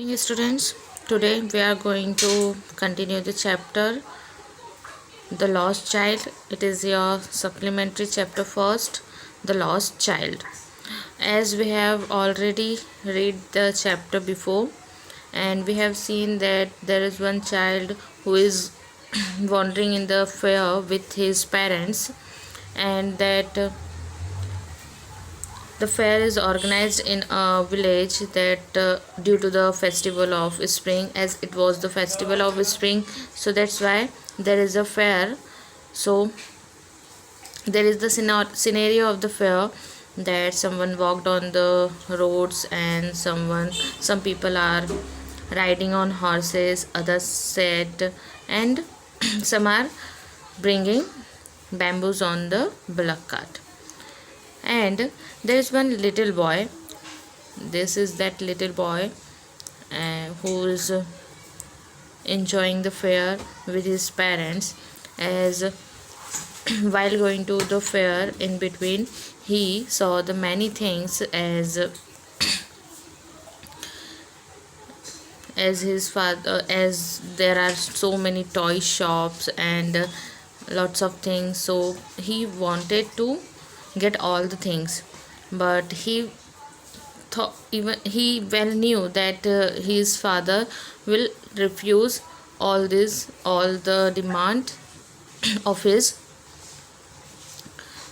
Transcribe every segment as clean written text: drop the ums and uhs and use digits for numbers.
Morning students, today we are going to continue the chapter The Lost Child. It is your supplementary chapter first, The Lost Child. As we have already read the chapter before, and we have seen that there is one child who is wandering in the fair with his parents, and that the fair is organized in a village that due to the festival of spring, as it was the festival of spring, so that's why there is a fair. So there is the scenario of the fair that someone walked on the roads and some people are riding on horses, others sat, and some are bringing bamboos on the bullock cart. And there is one little boy. This is that little boy who is enjoying the fair with his parents. As while going to the fair, in between he saw the many things, as his father, as there are so many toy shops and lots of things, so he wanted to get all the things, but he thought, even he well knew that his father will refuse all the demand of his.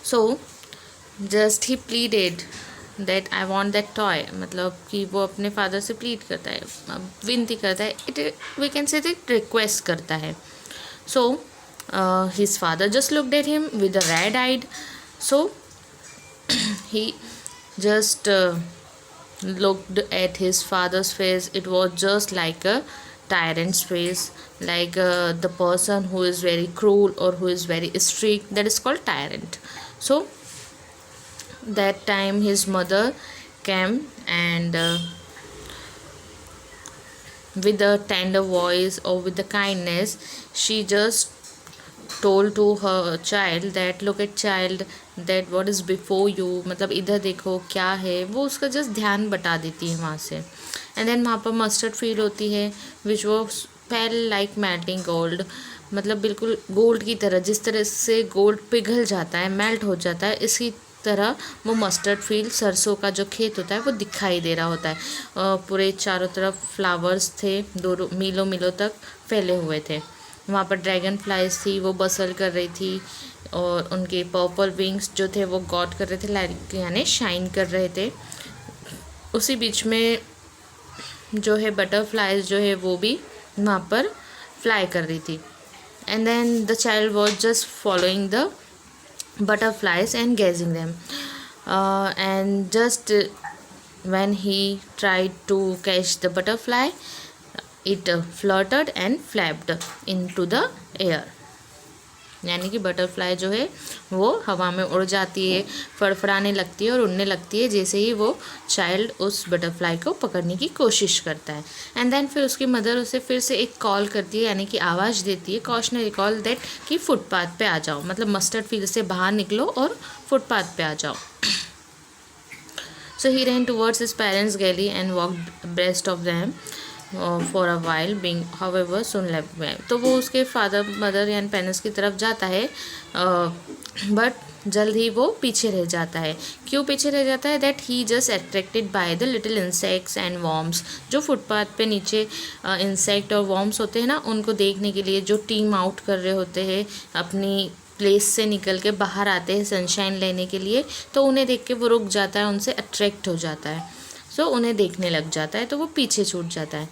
So just he pleaded that I want that toy, मतलब कि वो अपने father से plead करता है, विनती करता है, it we can say request करता है. So his father just looked at him with a red eyed. So he just looked at his father's face. It was just like a tyrant's face, like the person who is very cruel or who is very strict, that is called tyrant. So that time his mother came, and with a tender voice or with the kindness, she just told to her child that look at child, that what is before you, मतलब इधर देखो क्या है, वो उसका just ध्यान बटा देती है वहाँ से. एंड देन वहाँ पर मस्टर्ड फील होती है, विच वो फेल लाइक मेल्टिंग गोल्ड, मतलब बिल्कुल गोल्ड की तरह, जिस तरह से गोल्ड पिघल जाता है, मेल्ट हो जाता है, इसी तरह वो मस्टर्ड फील्ड, सरसों का जो खेत होता है, वो दिखाई दे रहा होता है. पूरे चारों तरफ फ्लावर्स थे, दो मीलों मीलों तक फैले हुए थे. वहाँ पर ड्रैगन फ्लाइज थी, वो बसल कर रही थी, और उनके पर्पल विंग्स जो थे वो गॉड कर रहे थे, लाइक यानी शाइन कर रहे थे. उसी बीच में जो है बटरफ्लाइज जो है वो भी वहाँ पर फ्लाई कर रही थी. And then the child was just following the butterflies and gazing them, and just when he tried to catch the butterfly, it fluttered and flapped into the air. यानी कि बटरफ्लाई जो है वो हवा में उड़ जाती है, फड़फड़ाने लगती है और उड़ने लगती है जैसे ही वो चाइल्ड उस बटरफ्लाई को पकड़ने की कोशिश करता है. एंड देन फिर उसकी मदर उसे फिर से एक कॉल करती है, यानी कि आवाज़ देती है, कॉशनरी कॉल, दैट कि फुटपाथ पे आ जाओ, मतलब मस्टर्ड फील्ड से बाहर निकलो और फुटपाथ पे आ जाओ. सो ही ran towards his parents gaily and walked abreast of them for a while, being however soon left behind. तो वो उसके फादर मदर यानी पेरेंट्स की तरफ जाता है, बट जल्द ही वो पीछे रह जाता है. क्यों पीछे रह जाता है? That he just attracted by the little insects and worms. जो फुटपाथ पे नीचे इंसेक्ट और वॉर्म्स होते हैं ना, उनको देखने के लिए जो टीम आउट कर रहे होते हैं, अपनी प्लेस से निकल के बाहर आते हैं सनशाइन लेने के लिए, तो उन्हें देख के वो रुक जाता है, उनसे अट्रैक्ट हो जाता है. सो उन्हें देखने लग जाता है, तो वो पीछे छूट जाता है.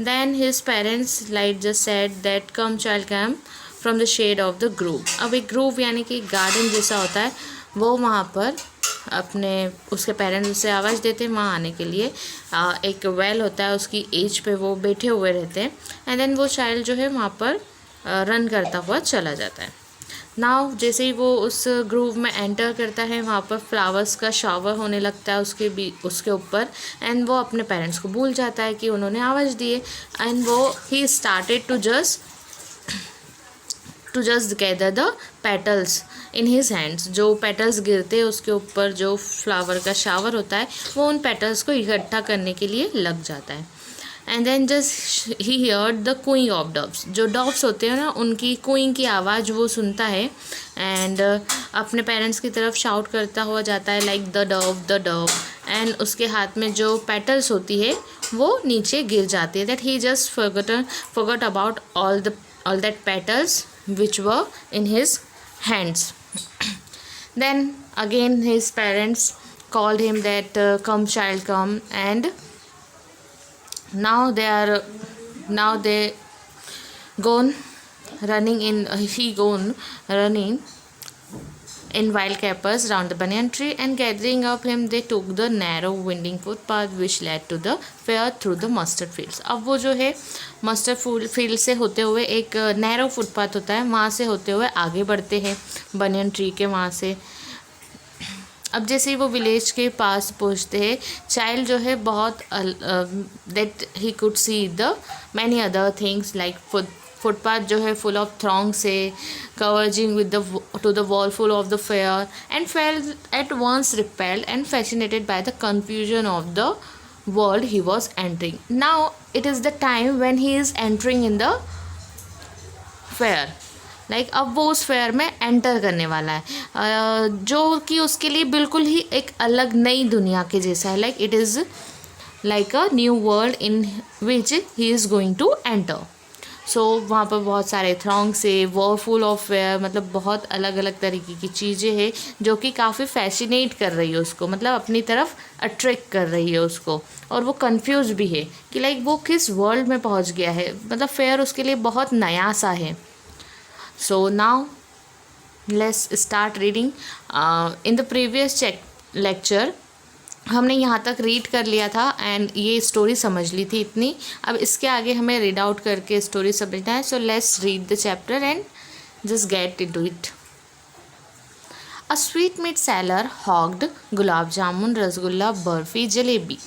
Then his parents light just said that come child come from the shade of the groove. अब एक ग्रूव यानी कि गार्डन जैसा होता है, वो वहाँ पर अपने उसके पेरेंट्स उसे आवाज़ देते हैं वहाँ आने के लिए. एक वेल होता है, उसकी एज पे वो बैठे हुए रहते हैं. एंड देन वो चाइल्ड जो है वहाँ पर रन करता हुआ चला जाता है. नाउ जैसे ही वो उस ग्रूव में एंटर करता है, वहाँ पर फ्लावर्स का शावर होने लगता है उसके ऊपर, एंड वो अपने पेरेंट्स को भूल जाता है कि उन्होंने आवाज़ दी है. एंड वो he started to just gather the petals in his hands. जो पेटल्स गिरते हैं उसके ऊपर, जो फ्लावर का शावर होता है, वो उन पेटल्स को इकट्ठा करने के लिए लग जाता है. And then just he heard the cooing of doves, जो डव्स होते हैं ना उनकी क्वींग की आवाज़ वो सुनता है एंड अपने पेरेंट्स की तरफ शाउट करता हुआ जाता है लाइक द डव एंड उसके हाथ में जो पेटल्स होती है वो नीचे गिर जाती है, that he just forgot about all that petals which were in his hands. Then again his parents called him that come child come, and now they gone running in he gone running in wild capers round the banyan tree, and gathering up him they took the narrow winding footpath which led to the fair through the mustard fields. अब वो जो है mustard field से होते हुए एक narrow footpath होता है, वहाँ से होते हुए आगे बढ़ते हैं बनियन ट्री के वहाँ से. अब जैसे ही वो विलेज के पास पहुँचते हैं, चाइल्ड जो है बहुत that he could see the many other things like footpath जो है फुल ऑफ थ्रॉन्ग से converging with the to the wall full of the fair, and felt at once repelled and fascinated by the confusion of the world he was entering. Now it is the time when he is entering in the fair. Like अब वो उस fair में enter करने वाला है, जो कि उसके लिए बिल्कुल ही एक अलग नई दुनिया के जैसा है. Like it is like a new world in which he is going to enter. So वहाँ पर बहुत सारे थ्रॉन्ग से वो फुल ऑफ फेयर, मतलब बहुत अलग अलग तरीके की चीज़ें हैं जो कि काफ़ी फैसिनेट कर रही है उसको, मतलब अपनी तरफ अट्रैक्ट कर रही है उसको. और वो कंफ्यूज भी है कि लाइक वो किस वर्ल्ड में पहुँच गया है, मतलब फेयर उसके लिए बहुत नया सा है. So now let's start reading. In the previous lecture हमने यहाँ तक रीड कर लिया था एंड ये स्टोरी समझ ली थी इतनी. अब इसके आगे हमें रीड आउट करके स्टोरी समझना है. So let's read the chapter and just get into it. A sweet meat seller hawked gulab jamun, rasgulla, barfi, jalebi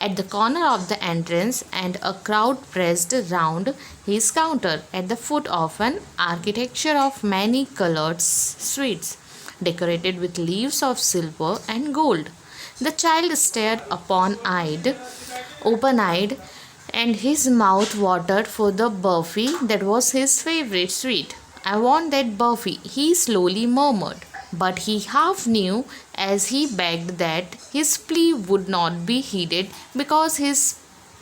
at the corner of the entrance, and a crowd pressed round his counter at the foot of an architecture of many colored sweets decorated with leaves of silver and gold. The child stared open-eyed, and his mouth watered for the burfi that was his favorite sweet. I want that burfi, he slowly murmured. But he half knew as he begged that his plea would not be heeded because his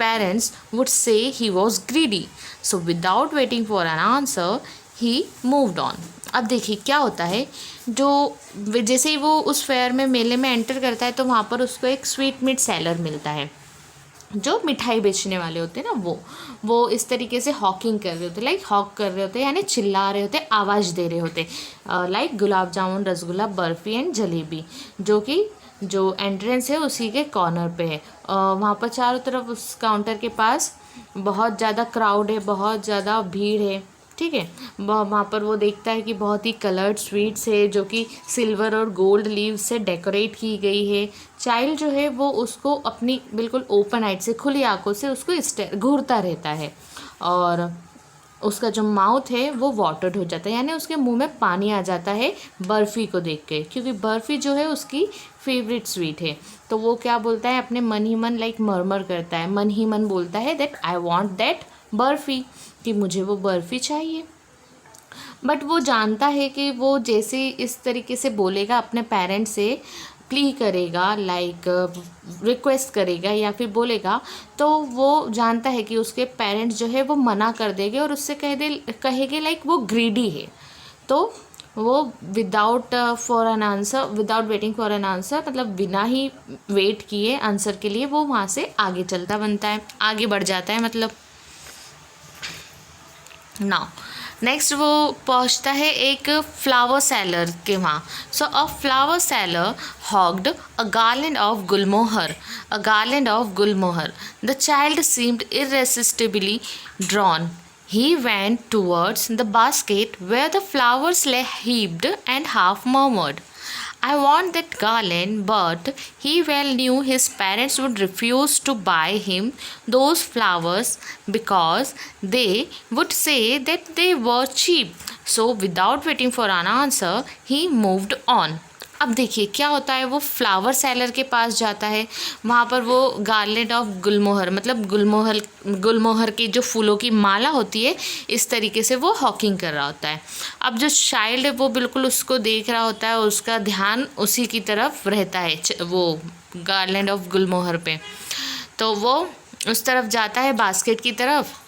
parents would say he was greedy. So without waiting for an answer, he moved on. अब देखिए क्या होता है, जो जैसे ही वो उस fair में मेले में एंटर करता है तो वहाँ पर उसको एक स्वीट मीट सेलर मिलता है, जो मिठाई बेचने वाले होते हैं ना, वो इस तरीके से हॉकिंग कर रहे होते, लाइक हॉक कर रहे होते, यानी चिल्ला रहे होते, आवाज़ दे रहे होते, like gulab jamun, rasgulla, barfi and jalebi, जो कि जो एंट्रेंस है उसी के कॉर्नर पे है. वहाँ पर चारों तरफ उस काउंटर के पास बहुत ज़्यादा क्राउड है, बहुत ज़्यादा भीड़ है. ठीक है, वहाँ पर वो देखता है कि बहुत ही कलर्ड स्वीट्स है जो कि सिल्वर और गोल्ड लीव से डेकोरेट की गई है. चाइल्ड जो है वो उसको अपनी बिल्कुल ओपन आइट से, खुली आंखों से उसको घूरता रहता है, और उसका जो माउथ है वो वाटर्ड हो जाता है, यानी उसके मुंह में पानी आ जाता है बर्फ़ी को देख के, क्योंकि बर्फ़ी जो है उसकी फेवरेट स्वीट है. तो वो क्या बोलता है, अपने मन ही मन लाइक मरमर करता है, मन ही मन बोलता है that I want that barfi, कि मुझे वो बर्फ़ी चाहिए. बट वो जानता है कि वो जैसे इस तरीके से बोलेगा, अपने पेरेंट्स से प्ली करेगा, लाइक रिक्वेस्ट करेगा या फिर बोलेगा, तो वो जानता है कि उसके पेरेंट्स जो है वो मना कर देंगे और उससे कहेंगे लाइक वो ग्रीडी है. तो वो without waiting for an answer, मतलब बिना ही वेट किए आंसर के लिए वो वहाँ से आगे चलता बनता है, आगे बढ़ जाता है मतलब. नाउ नेक्स्ट वो पहुंचता है एक फ्लावर सेलर के वहाँ. So a flower seller hawked a garland of gulmohar. The child seemed irresistibly drawn. He went towards the basket where the flowers lay heaped and half murmured, I want that garland, but he well knew his parents would refuse to buy him those flowers because they would say that they were cheap. So without waiting for an answer, he moved on. अब देखिए क्या होता है, वो flower seller के पास जाता है, वहाँ पर वो गार्लेंड ऑफ गुलमोहर मतलब गुलमोहर की जो फूलों की माला होती है इस तरीके से वो हॉकिंग कर रहा होता है। अब जो चाइल्ड है वो बिल्कुल उसको देख रहा होता है और उसका ध्यान उसी की तरफ रहता है, वो गार्लेंड ऑफ गुलमोहर पे। तो वो उस तरफ जाता है बास्केट की तरफ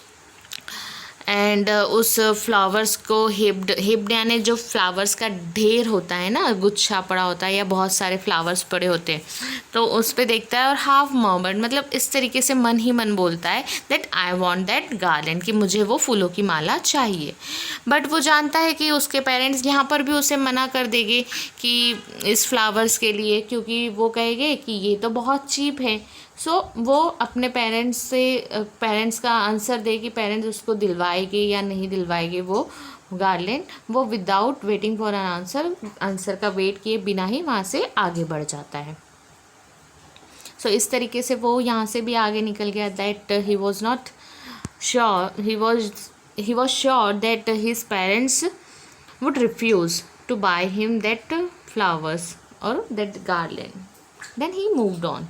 एंड उस फ्लावर्स को हिप्ड यानी जो फ्लावर्स का ढेर होता है ना, गुच्छा पड़ा होता है या बहुत सारे फ्लावर्स पड़े होते हैं, तो उस पे देखता है और हाफ मर्मर्ड मतलब इस तरीके से मन ही मन बोलता है that I want that garland, कि मुझे वो फूलों की माला चाहिए। बट वो जानता है कि उसके पेरेंट्स यहाँ पर भी उसे मना कर देंगे कि इस फ्लावर्स के लिए, क्योंकि वो कहेंगे कि ये तो बहुत चीप है। सो वो अपने पेरेंट्स का आंसर दे कि पेरेंट्स उसको दिलवाएंगे या नहीं दिलवाएंगे वो गार्लैंड। वो without waiting for an answer का वेट किए बिना ही वहाँ से आगे बढ़ जाता है। सो इस तरीके से वो यहाँ से भी आगे निकल गया that he was not sure, he was sure that his parents would refuse to buy him that flowers और that garland. Then he moved on.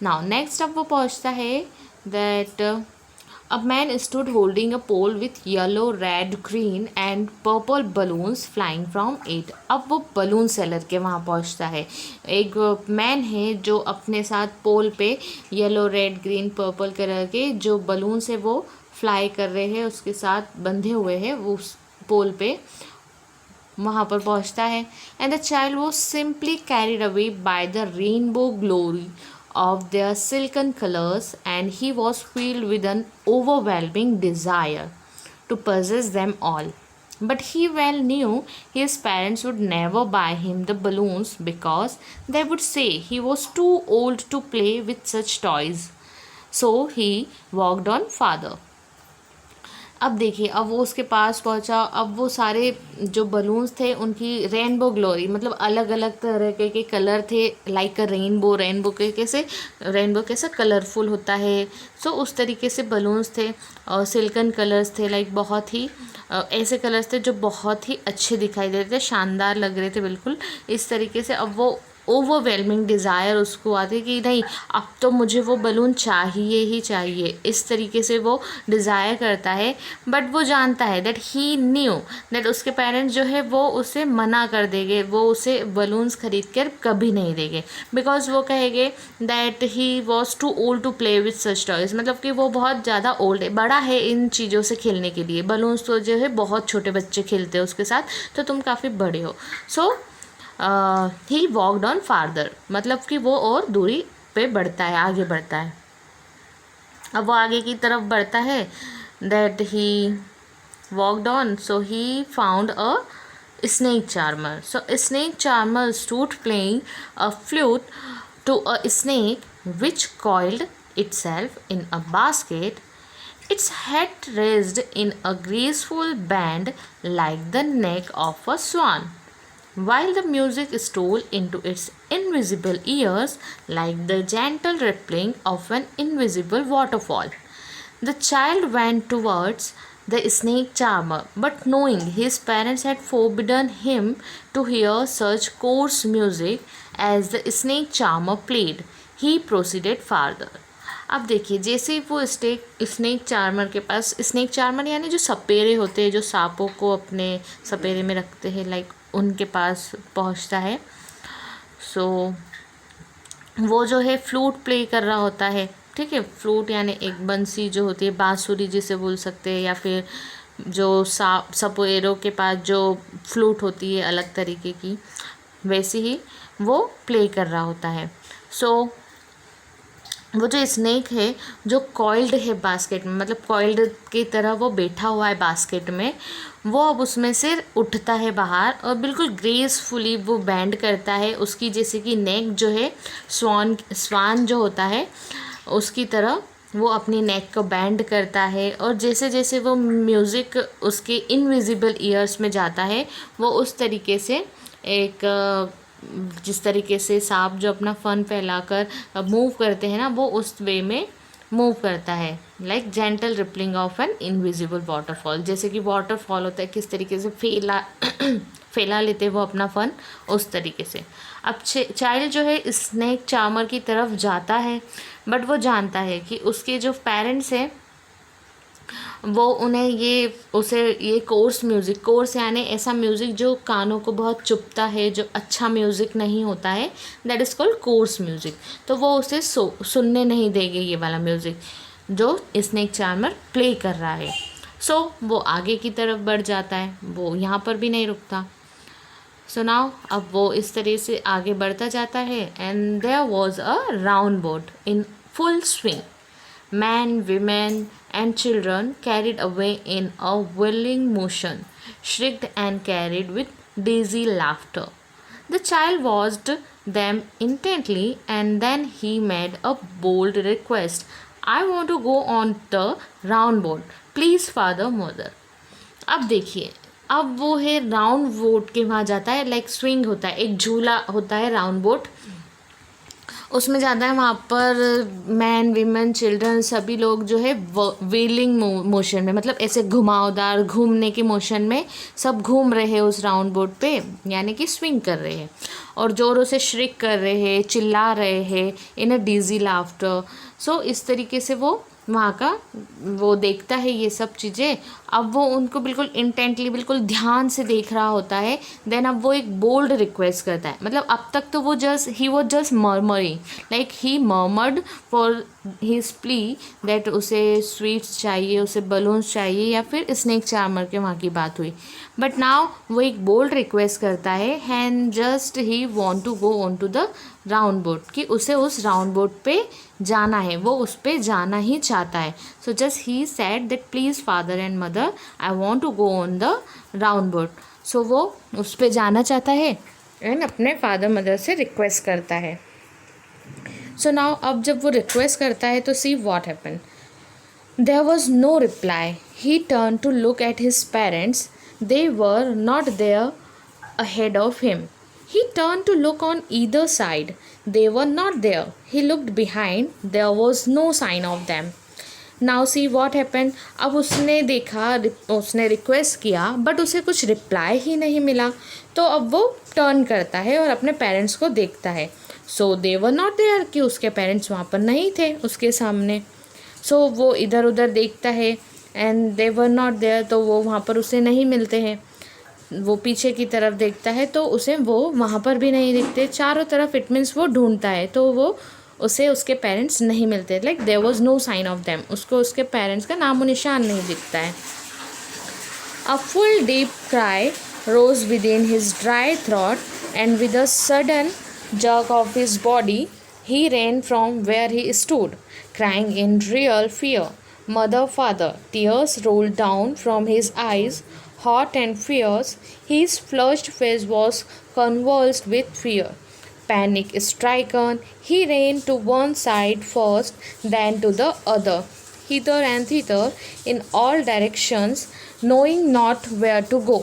Now next अब वो पहुंचता है that a man stood holding a pole with yellow red green and purple balloons flying from it. अब वो balloon seller के वहाँ पहुंचता है। एक मैन है जो अपने साथ पोल पे yellow red green purple colour के जो बलून्स है वो फ्लाई कर रहे हैं, उसके साथ बंधे हुए हैं वो उस पोल पे, वहाँ पर पहुँचता है। And the child was simply carried away by the rainbow glory of their silken colors, and he was filled with an overwhelming desire to possess them all. But he well knew his parents would never buy him the balloons because they would say he was too old to play with such toys. So he walked on farther. अब देखिए, अब वो उसके पास पहुंचा। अब वो सारे जो बलून्स थे उनकी रेनबो ग्लोरी मतलब अलग अलग तरह के कलर थे, लाइक अ रेनबो के कैसे रेनबो कैसा कलरफुल होता है, सो उस तरीके से बलून्स थे और सिल्कन कलर्स थे, लाइक बहुत ही ऐसे कलर्स थे जो बहुत ही अच्छे दिखाई दे रहे थे, शानदार लग रहे थे बिल्कुल इस तरीके से। अब वो ओवरवेलमिंग डिज़ायर उसको आती कि नहीं अब तो मुझे वो बलून चाहिए ही चाहिए, इस तरीके से वो डिज़ायर करता है। बट वो जानता है दैट ही न्यू दैट उसके पेरेंट्स जो है वो उसे मना कर देंगे, वो उसे बलून्स खरीद कर कभी नहीं देंगे, बिकॉज वो कहेंगे that he was too old to play with such toys, मतलब कि वो बहुत ज़्यादा ओल्ड है, बड़ा है इन चीज़ों से खेलने के लिए। बलून्स तो जो है बहुत छोटे बच्चे खेलते हैं उसके साथ, तो तुम काफ़ी बड़े हो। सो ही वॉकड ऑन फार्दर मतलब कि वो और दूरी पे बढ़ता है, आगे बढ़ता है। अब वो आगे की तरफ बढ़ता है that he walked on, so he found a snake charmer. So a snake charmer stood playing a flute to a snake which coiled itself in a basket, its head raised in a graceful band like the neck of a swan, while the music stole into its invisible ears like the gentle rippling of an invisible waterfall. The child went towards the snake charmer, but knowing his parents had forbidden him to hear such coarse music as the snake charmer played, he proceeded farther. अब देखिए, जैसे ही वो snake charmer के पास, snake charmer यानी जो सपेरे होते हैं जो सांपों को अपने सपेरे में रखते हैं, लाइक उनके पास पहुंचता है। सो वो जो है फ्लूट प्ले कर रहा होता है, ठीक है। फ्लूट यानी एक बंसी जो होती है, बांसुरी जिसे बोल सकते हैं, या फिर जो सपेरों के पास जो फ्लूट होती है अलग तरीके की, वैसे ही वो प्ले कर रहा होता है। सो वो जो स्नेक है जो कॉइल्ड है बास्केट में, मतलब कॉइल्ड की तरह वो बैठा हुआ है बास्केट में, वो अब उसमें से उठता है बाहर और बिल्कुल ग्रेसफुली वो बैंड करता है। उसकी जैसे कि नेक जो है स्वान जो होता है उसकी तरह वो अपनी नेक को बैंड करता है, और जैसे जैसे वो म्यूज़िक उसके इनविजिबल ईयर्स में जाता है वो उस तरीके से एक जिस तरीके से सांप जो अपना फन फैलाकर मूव करते हैं ना, वो उस वे में मूव करता है। Like gentle rippling of an invisible waterfall, जैसे कि वाटरफॉल होता है किस तरीके से फैला फैला लेते हैं वो अपना फन, उस तरीके से। अब चाइल्ड जो है स्नेक चार्मर की तरफ जाता है, बट वो जानता है कि उसके जो पेरेंट्स हैं वो उन्हें ये कोर्स यानी ऐसा म्यूज़िक जो कानों को बहुत चुभता है, जो अच्छा म्यूज़िक नहीं होता है, that is called course music. तो वो उसे सुनने नहीं देंगे ये वाला म्यूज़िक जो स्नेक चार्मर प्ले कर रहा है। सो वो आगे की तरफ बढ़ जाता है, वो यहाँ पर भी नहीं रुकता। सो नाउ अब वो इस तरह से आगे बढ़ता जाता है, and there was a roundabout in full swing. Men, women, and children carried away in a whirling motion, shrieked and carried with dizzy laughter. The child watched them intently and then he made a bold request. I want to go on the round boat. Please, father, mother. अब देखिए, अब वो है round boat के वहाँ जाता है, like swing होता है, एक झूला होता है राउंड बोट, उसमें जाता है। वहाँ पर मैन, वीमेन, चिल्ड्रन सभी लोग जो है व्हीलिंग मोशन में, मतलब ऐसे घुमावदार घूमने के मोशन में सब घूम रहे हैं उस राउंड बोर्ड पे, यानी कि स्विंग कर रहे हैं और ज़ोरों से श्रिक कर रहे हैं, चिल्ला रहे हैं इन अ डीजी लाफ्टर। सो इस तरीके से वो वहाँ का वो देखता है ये सब चीज़ें। अब वो उनको बिल्कुल इंटेंटली, बिल्कुल ध्यान से देख रहा होता है। देन अब वो एक बोल्ड रिक्वेस्ट करता है, मतलब अब तक तो वो ही was just murmuring, like he murmured for his plea that उसे स्वीट्स चाहिए, उसे बलून्स चाहिए, या फिर स्नेक चार्मर के वहाँ की बात हुई। बट नाउ वो एक बोल्ड रिक्वेस्ट करता है, and just he want to go on to the round boat, कि उसे उस राउंड बोट पे जाना है, वो उस पे जाना ही चाहता है। So just he said that please father and mother, I want to go on the round boat. सो वो उस पे जाना चाहता है एंड अपने फादर मदर से रिक्वेस्ट करता है। सो नाउ अब जब वो रिक्वेस्ट करता है तो see what happen. There was no reply. He turn to look at his parents, they were not there ahead of him. He turned to look on either side. They were not there. He looked behind. There was no sign of them. Now see what happened. अब उसने देखा, उसने request किया, but उसे कुछ reply ही नहीं मिला। तो अब वो टर्न करता है और अपने पेरेंट्स को देखता है। सो दे वर नॉट देयर, कि उसके पेरेंट्स वहाँ पर नहीं थे उसके सामने। सो वो इधर उधर देखता है, and they were not there, तो वो वहाँ पर उसे नहीं मिलते हैं। वो पीछे की तरफ देखता है तो उसे वो वहाँ पर भी नहीं दिखते, चारों तरफ। इट मीन्स वो ढूंढता है तो वो उसे उसके पेरेंट्स नहीं मिलते, like there was no sign of them, उसको उसके पेरेंट्स का नामो निशान नहीं दिखता है। A full deep cry rose within his dry throat, and with a sudden jerk of his body he ran from where he stood, crying in real fear. Mother, father, tears rolled down from his eyes, hot and fierce. His flushed face was convulsed with fear. Panic stricken, he ran to one side first, then to the other, hither and thither, in all directions, knowing not where to go.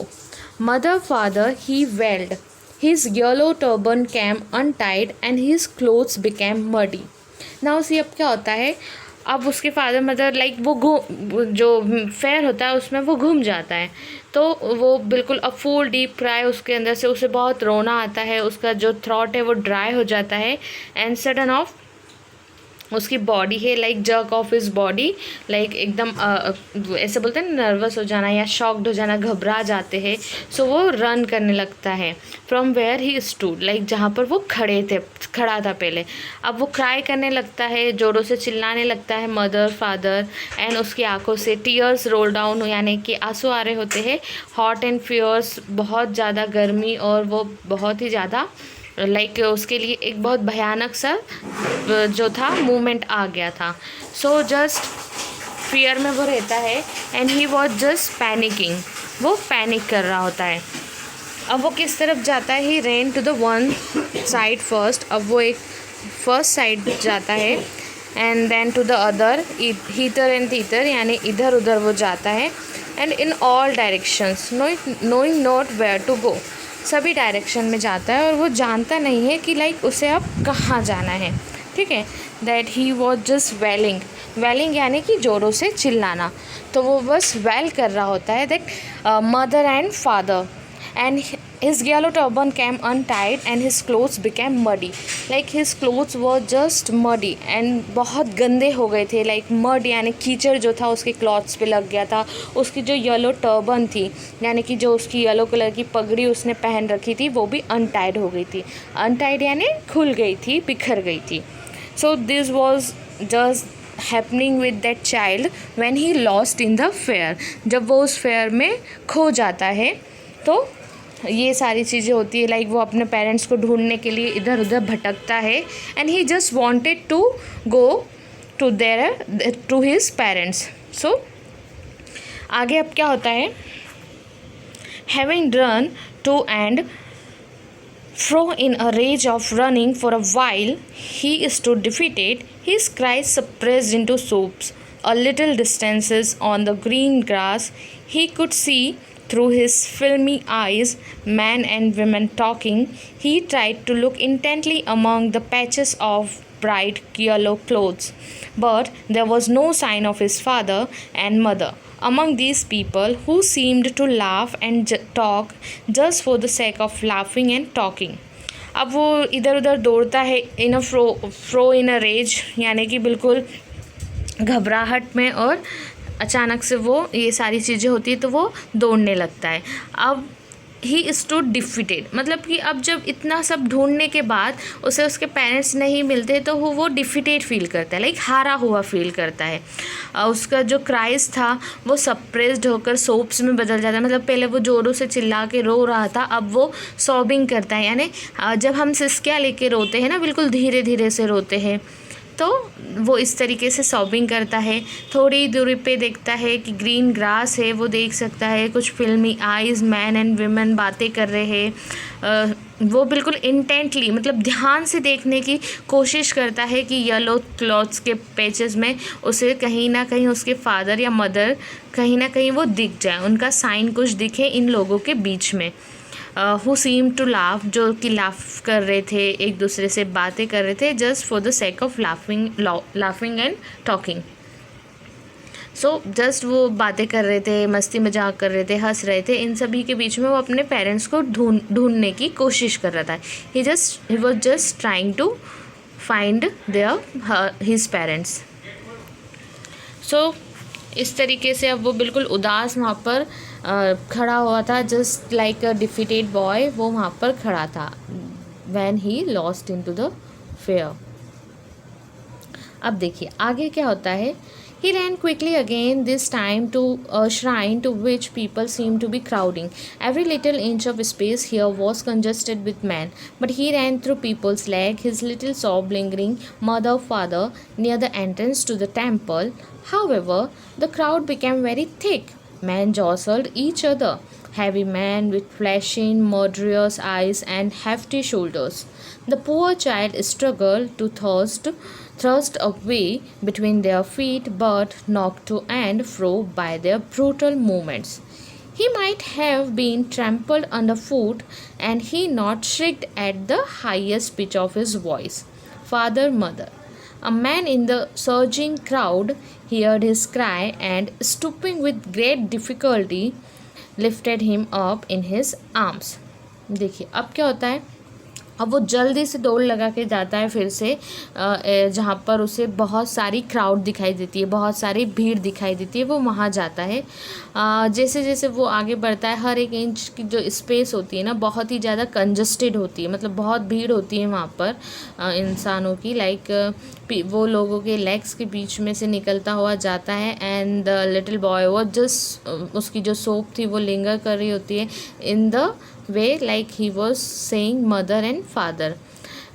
Mother, father, he wailed. His yellow turban came untied and his clothes became muddy. Now see अब क्या होता है, अब उसके father mother like वो जो fair होता है उसमें वो घूम जाता है, तो वो बिल्कुल अ फुल डीप क्राई, उसके अंदर से उसे बहुत रोना आता है, उसका जो थ्रॉट है वो ड्राई हो जाता है, एंड सडन ऑफ उसकी बॉडी है like jerk of his body, like एकदम ऐसे बोलते हैं नर्वस हो जाना या शॉक्ड हो जाना, घबरा जाते हैं। सो वो रन करने लगता है from where he stood, like जहाँ पर वो खड़ा था पहले। अब वो क्राई करने लगता है, जोरों से चिल्लाने लगता है मदर फादर, एंड उसकी आंखों से टीयर्स रोल डाउन, यानी कि आंसू आ रहे होते हैं। हॉट एंड फियर्स, बहुत ज़्यादा गर्मी, और वो बहुत ही ज़्यादा लाइक उसके लिए एक बहुत भयानक सा जो था मूवमेंट आ गया था। सो जस्ट फियर में वो रहता है, and he was just panicking, वो पैनिक कर रहा होता है। अब वो किस तरफ जाता है, he ran to the one side first, अब वो एक फर्स्ट साइड जाता है, and then to the other, hither and thither, यानी इधर उधर वो जाता है, and in all directions, knowing not where to go, सभी डायरेक्शन में जाता है और वो जानता नहीं है कि लाइक उसे अब कहाँ जाना है। ठीक है, दैट ही वॉज जस्ट वेलिंग, वेलिंग यानी कि ज़ोरों से चिल्लाना, तो वो बस वेल कर रहा होता है that mother and father, and his yellow turban came untied and his clothes became muddy, like his clothes were just muddy and बहुत गंदे हो गए थे, like mud यानी कीचड़ जो था उसके क्लॉथ्स पे लग गया था। उसकी जो येलो टर्बन थी यानी कि जो उसकी येलो कलर की पगड़ी उसने पहन रखी थी वो भी अनटाइड हो गई थी, अनटाइड यानी खुल गई थी, बिखर गई थी। So this was just happening with that child when he lost in the fair, जब वो उस फेयर में खो जाता है तो ये सारी चीज़ें होती है, लाइक वो अपने पेरेंट्स को ढूंढने के लिए इधर उधर भटकता है and he just wanted to go to there to his parents. So आगे अब क्या होता है, having run to and fro in a rage of running for a while, he stood defeated, his cries suppressed into sobs. A little distances on the green grass, he could see through his filmy eyes men and women talking. He tried to look intently among the patches of bright yellow clothes, but there was no sign of his father and mother among these people who seemed to laugh and talk just for the sake of laughing and talking. अब वो इधर उधर दौड़ता है इन अ फ्रो इन a rage यानी कि बिल्कुल घबराहट में, और अचानक से वो ये सारी चीज़ें होती है तो वो दौड़ने लगता है। अब ही स्टूड डिफीटेड, मतलब कि अब जब इतना सब ढूंढने के बाद उसे उसके पेरेंट्स नहीं मिलते तो वो डिफीटेड फील करता है, लाइक हारा हुआ फील करता है। उसका जो क्राइस था वो सप्रेस्ड होकर सोप्स में बदल जाता है, मतलब पहले वो ज़ोरों से चिल्ला के रो रहा था, अब वो सॉबिंग करता है, यानी जब हम सिसकियाँ लेके रोते हैं ना, बिल्कुल धीरे धीरे से रोते हैं, तो वो इस तरीके से सॉबिंग करता है। थोड़ी दूरी पे देखता है कि ग्रीन ग्रास है, वो देख सकता है कुछ फिल्मी आइज़ मैन एंड वीमेन बातें कर रहे हैं। वो बिल्कुल इंटेंटली मतलब ध्यान से देखने की कोशिश करता है कि येलो क्लॉथ्स के पैचेस में उसे कहीं ना कहीं उसके फादर या मदर कहीं ना कहीं वो दिख जाए, उनका साइन कुछ दिखे इन लोगों के बीच में। हु सीम टू लाफ, जो कि लाफ कर रहे थे, एक दूसरे से बातें कर रहे थे, just for the sake of laughing and talking. So just वो बातें कर रहे थे, मस्ती मजाक कर रहे थे, हंस रहे थे, इन सभी के बीच में वो अपने पेरेंट्स को ढूंढने की कोशिश कर रहा था। He was just trying to find there his parents. So इस तरीके से अब वो बिल्कुल उदास वहाँ पर खड़ा हुआ था, जस्ट लाइक अ डिफीटेड बॉय, वो वहाँ पर खड़ा था when he lost into the fair. अब देखिए आगे क्या होता है। He ran quickly again, this time to a shrine to which people seemed to be crowding. Every little inch of space here was congested with men, but he ran through people's leg, his little sob lingering mother father near the entrance to the temple. However, the crowd became very thick. Men jostled each other, heavy men with flashing, murderous eyes and hefty shoulders. The poor child struggled to thrust a way between their feet, but knocked to and fro by their brutal movements. He might have been trampled underfoot, and he not shrieked at the highest pitch of his voice. Father, mother. A man in the surging crowd heard his cry and, stooping with great difficulty, lifted him up in his arms. देखिए अब क्या होता है, अब वो जल्दी से दौड़ लगा के जाता है फिर से जहाँ पर उसे बहुत सारी क्राउड दिखाई देती है, बहुत सारी भीड़ दिखाई देती है, वो वहाँ जाता है। जैसे जैसे वो आगे बढ़ता है, हर एक इंच की जो स्पेस होती है ना बहुत ही ज़्यादा कंजस्टेड होती है, मतलब बहुत भीड़ होती है वहाँ पर इंसानों की, लाइक वो लोगों के लेग्स के बीच में से निकलता हुआ जाता है। एंड द लिटिल बॉय वो जस्ट उसकी जो सोप थी वो लिंगर कर रही होती है in the way like he was saying mother and father.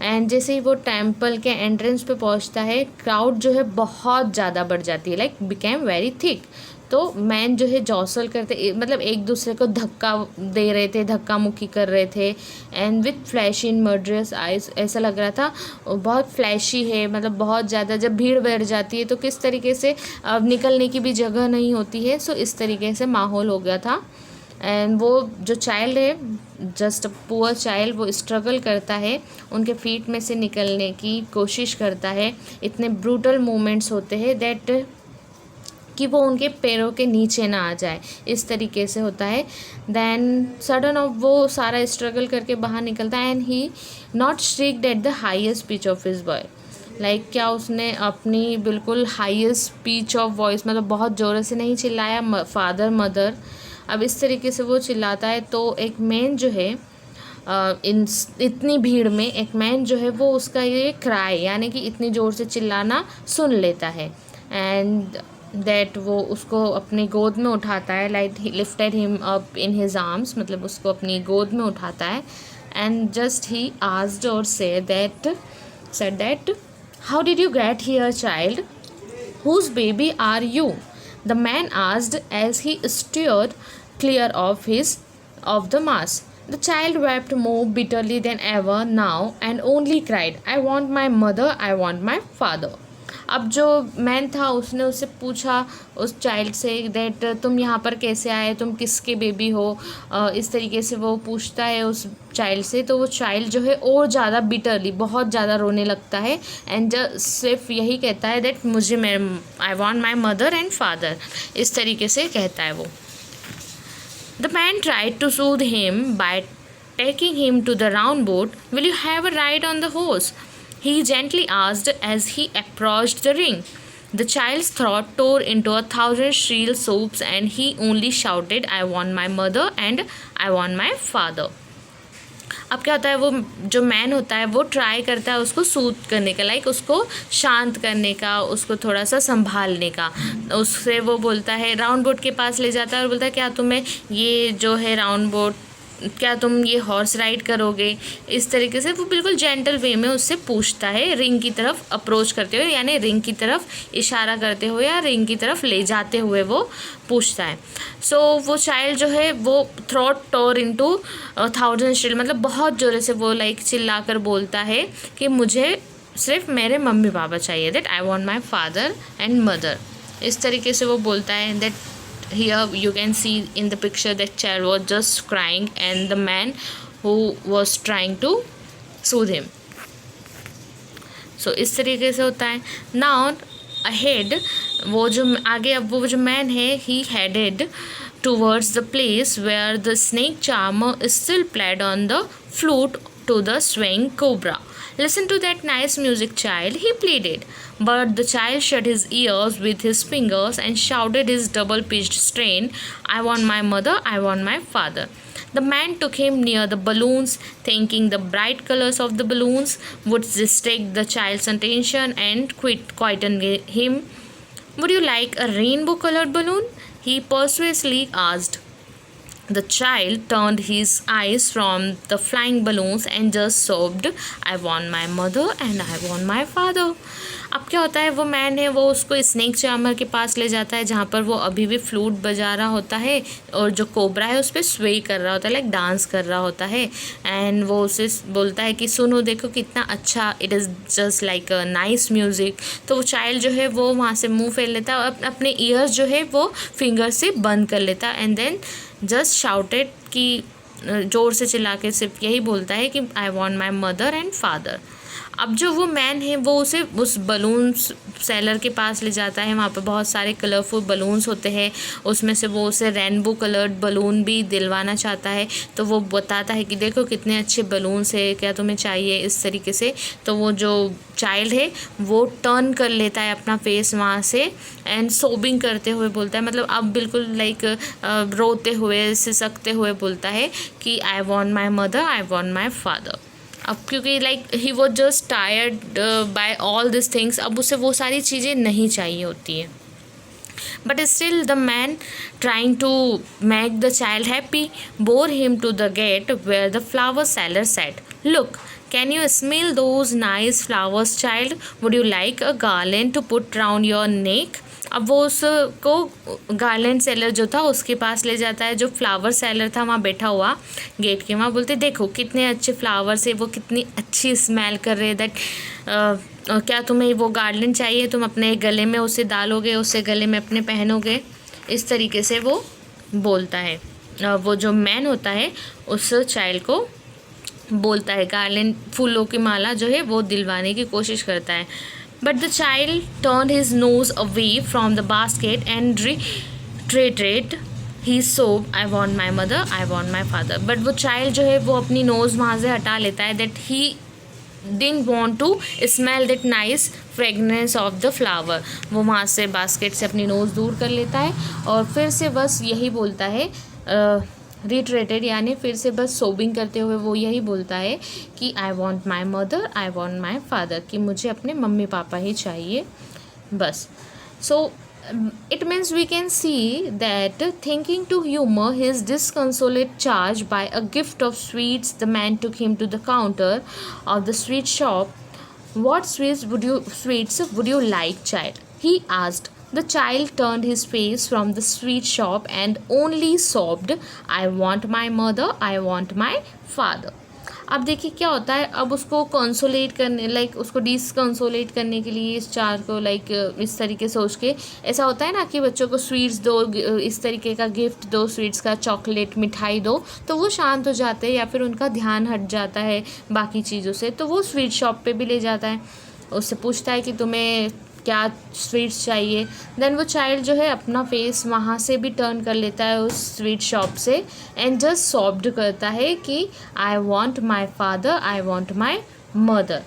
And जैसे ही वो टेम्पल के एंट्रेंस पे पहुंचता है, क्राउड जो है बहुत ज़्यादा बढ़ जाती है, लाइक बिकेम वेरी थिक। तो मैन जो है जॉसल करते मतलब एक दूसरे को धक्का दे रहे थे, धक्का मुक्की कर रहे थे, and with flashy in murderous eyes, ऐसा लग रहा था बहुत फ्लैशी है, मतलब बहुत ज़्यादा जब भीड़ बढ़ जाती है तो किस तरीके से अब निकलने की भी जगह नहीं होती है। सो इस तरीके से माहौल हो गया था एंड वो जो चाइल्ड है, जस्ट पुअर चाइल्ड, वो स्ट्रगल करता है, उनके फीट में से निकलने की कोशिश करता है। इतने ब्रूटल मोमेंट्स होते हैं दैट कि वो उनके पैरों के नीचे ना आ जाए, इस तरीके से होता है। देन सडन ऑफ वो सारा स्ट्रगल करके बाहर निकलता है and he not shrieked at the highest pitch of his voice. Like क्या उसने अपनी बिल्कुल हाईएस्ट पिच ऑफ वॉइस, मतलब बहुत ज़ोर से नहीं चिल्लाया, फादर मदर, अब इस तरीके से वो चिल्लाता है। तो एक मैन जो है इतनी भीड़ में एक मैन जो है वो उसका ये क्राई, यानी कि इतनी ज़ोर से चिल्लाना सुन लेता है एंड दैट वो उसको अपनी गोद में उठाता है। Like he lifted him up in his arms, मतलब उसको अपनी गोद में उठाता है एंड जस्ट ही आस्क्ड और said that how did you get here child, whose baby are you? The man asked as he steered clear of the mass. The child wept more bitterly than ever now and only cried, I want my mother, I want my father. अब जो man था उसने उससे पूछा उस child say that तुम यहाँ पर कैसे आए, तुम किसके बेबी हो, इस तरीके से वो पूछता है उस चाइल्ड से। तो वो चाइल्ड जो है और ज़्यादा बिटरली, बहुत ज़्यादा रोने लगता है एंड सिर्फ यही कहता है दैट मुझे I want my mother and father, इस तरीके से कहता है वो। The man tried to soothe him by taking him to the round boat. Will you have a ride on the horse? He gently asked as he approached the ring. The child's throat tore into 1,000 shrill sobs and he only shouted, I want my mother and I want my father. अब क्या होता है, वो जो man होता है वो try करता है उसको सूद करने का, लाइक उसको शांत करने का, उसको थोड़ा सा संभालने का। उससे वो बोलता है, राउंड बोट के पास ले जाता है और बोलता है क्या तुम्हें ये जो है राउंड बोट, क्या तुम ये हॉर्स राइड करोगे, इस तरीके से वो बिल्कुल जेंटल वे में उससे पूछता है, रिंग की तरफ अप्रोच करते हुए, यानी रिंग की तरफ इशारा करते हुए या रिंग की तरफ ले जाते हुए वो पूछता है। सो वो चाइल्ड जो है वो थ्रोट टोर इनटू 1,000 श्रिल, मतलब बहुत ज़ोरे से वो लाइक चिल्ला कर बोलता है कि मुझे सिर्फ मेरे मम्मी पापा चाहिए, that I want my father and mother, इस तरीके से वो बोलता है। That here you can see in the picture that child was just crying and the man who was trying to soothe him. So इस तरीके से होता है। Now ahead वो जो आगे, अब वो जो मैन है he headed towards the place where the snake charmer still played on the flute to the swaying cobra. Listen to that nice music, child, he pleaded. But the child shut his ears with his fingers and shouted his double-pitched strain, I want my mother, I want my father. The man took him near the balloons, thinking the bright colors of the balloons would distract the child's attention and quieten him. Would you like a rainbow-colored balloon? He persuasively asked. The child turned his eyes from the flying balloons and just sobbed, I want my mother and I want my father. अब क्या होता है, वो man है वो उसको snake charmer के पास ले जाता है जहाँ पर वो अभी भी फ्लूट बजा रहा होता है और जो कोबरा है उस पर स्वे कर रहा होता है, लाइक डांस कर रहा होता है। एंड वो उसे बोलता है कि सुनो देखो कितना अच्छा, it is just like a nice music. तो वो चाइल्ड जो है वो वहाँ से मुँह फेर लेता है और अपने ईयर्स जो है वो फिंगर से बंद कर लेता है एंड देन जस्ट शाउटेड कि ज़ोर से चिल्ला के सिर्फ यही बोलता है कि I want my mother and father. अब जो वो मैन है वो उसे उस बलून सेलर के पास ले जाता है, वहाँ पे बहुत सारे कलरफुल बलून्स होते हैं, उसमें से वो उसे रेनबो कलर्ड बलून भी दिलवाना चाहता है। तो वो बताता है कि देखो कितने अच्छे बलून्स है, क्या तुम्हें चाहिए, इस तरीके से। तो वो जो चाइल्ड है वो टर्न कर लेता है अपना फेस वहाँ से एंड सोबिंग करते हुए बोलता है, मतलब अब बिल्कुल लाइक रोते हुए सिसकते हुए बोलता है कि I want my mother, I want my father. अब क्योंकि like he was just tired by all this things, अब उसे वो सारी चीज़ें नहीं चाहिए होती हैं। But still the man trying to make the child happy bore him to the gate where the flower seller set, look can you smell those nice flowers child, would you like a garland to put round your नेक। अब वो उसको garland seller जो था उसके पास ले जाता है, जो फ्लावर सेलर था वहाँ बैठा हुआ गेट के वहाँ, बोलते देखो कितने अच्छे फ्लावर्स है, वो कितनी अच्छी स्मेल कर रहे हैं, दैट क्या तुम्हें वो गार्लैंड चाहिए, तुम अपने गले में उसे डालोगे, उसे गले में अपने पहनोगे, इस तरीके से वो बोलता है। वो जो मैन होता है उस चाइल्ड को बोलता है, गार्लैंड फूलों की माला जो है वो दिलवाने की कोशिश करता है. But the child turn his nose away from the basket and retreated. He sob, I want my mother, I want my father. But वो चाइल्ड जो है वो अपनी नोज़ वहाँ से हटा लेता है, that he didn't want to smell that nice fragrance of the flower. वो वहाँ से बास्केट से अपनी नोज़ दूर कर लेता है और फिर से बस यही बोलता है, रिट्रेटेड यानी फिर से बस सोबिंग करते हुए वो यही बोलता है कि I want my mother, I want my father, कि मुझे अपने मम्मी पापा ही चाहिए बस. सो it means we can see that thinking to humor his disconsolate charge by a gift of sweets, the man took him to the counter of the sweet shop. What sweets would you like, child? He asked. The child turned his face from the sweet shop and only sobbed, I want my mother, I want my father. अब देखिए क्या होता है, अब उसको कंसोलेट करने, like उसको डिसकंसोलेट करने के लिए इस चार को लाइक इस तरीके से सोच के, ऐसा होता है ना कि बच्चों को स्वीट्स दो, इस तरीके का गिफ्ट दो, स्वीट्स का चॉकलेट मिठाई दो, तो वो शांत हो जाते हैं या फिर उनका ध्यान हट जाता है बाकी चीज़ों से. तो वो स्वीट शॉप पे भी ले जाता है, उससे पूछता है कि तुम्हें क्या स्वीट्स चाहिए. देन वो चाइल्ड जो है अपना फेस वहाँ से भी टर्न कर लेता है उस स्वीट शॉप से एंड जस्ट सॉफ्ट करता है कि I want my father, I want my mother.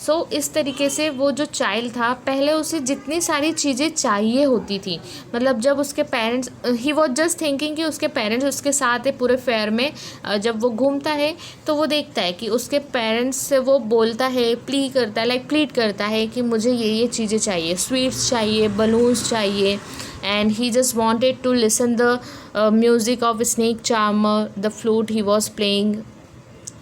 So इस तरीके से वो जो चाइल्ड था, पहले उसे जितनी सारी चीज़ें चाहिए होती थी, मतलब जब उसके parents, he was just thinking कि उसके पेरेंट्स उसके साथ है पूरे फेयर में. जब वो घूमता है तो वो देखता है कि उसके पेरेंट्स से वो बोलता है, प्ली करता है, लाइक प्लीड करता है कि मुझे ये चीज़ें चाहिए, स्वीट्स चाहिए, बलून्स चाहिए. And he just wanted to listen the music of snake charmer, the flute he was playing,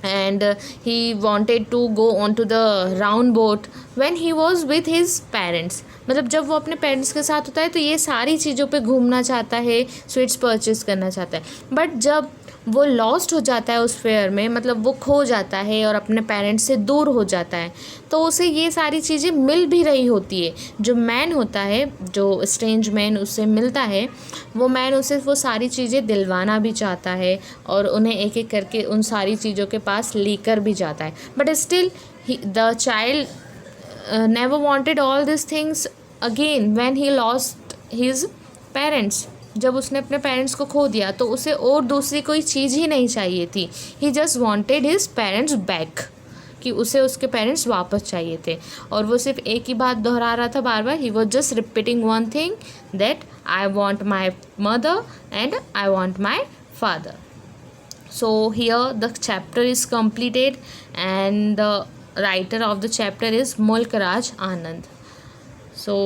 and he wanted to go on to the round boat when he was with his parents. मतलब जब वो अपने parents के साथ होता है तो ये सारी चीज़ों पे घूमना चाहता है, स्वीट्स परचेज़ करना चाहता है. बट जब वो लॉस्ट हो जाता है उस फेयर में, मतलब वो खो जाता है और अपने पेरेंट्स से दूर हो जाता है, तो उसे ये सारी चीज़ें मिल भी रही होती है. जो मैन होता है, जो स्ट्रेंज मैन उससे मिलता है, वो मैन उसे वो सारी चीज़ें दिलवाना भी चाहता है और उन्हें एक एक करके उन सारी चीज़ों के पास लेकर भी जाता है. But still the child never wanted all this things again when he lost his parents. जब उसने अपने पेरेंट्स को खो दिया तो उसे और दूसरी कोई चीज़ ही नहीं चाहिए थी. He just wanted his parents back, कि उसे उसके पेरेंट्स वापस चाहिए थे. और वो सिर्फ एक ही बात दोहरा रहा था बार बार. He was just repeating one thing, that I want my mother and I want my father. So here the chapter is completed and the writer of the chapter is Mulk Raj Anand. So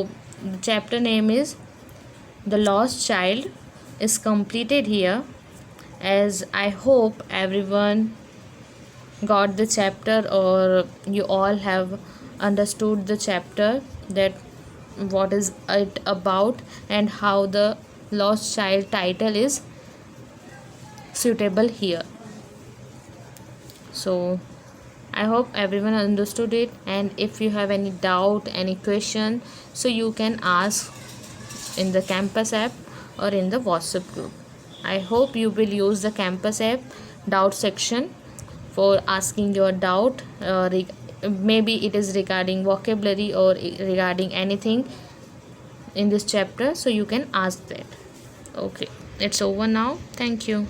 the chapter name is The Lost Child is completed here, as I hope everyone got the chapter or you all have understood the chapter, that what is it about and how the Lost Child title is suitable here. So I hope everyone understood it, and if you have any doubt, any question, so you can ask in the campus app or in the WhatsApp group. I hope you will use the campus app doubt section for asking your doubt. Maybe it is regarding vocabulary or regarding anything in this chapter, so you can ask that. Okay, it's over now. Thank you.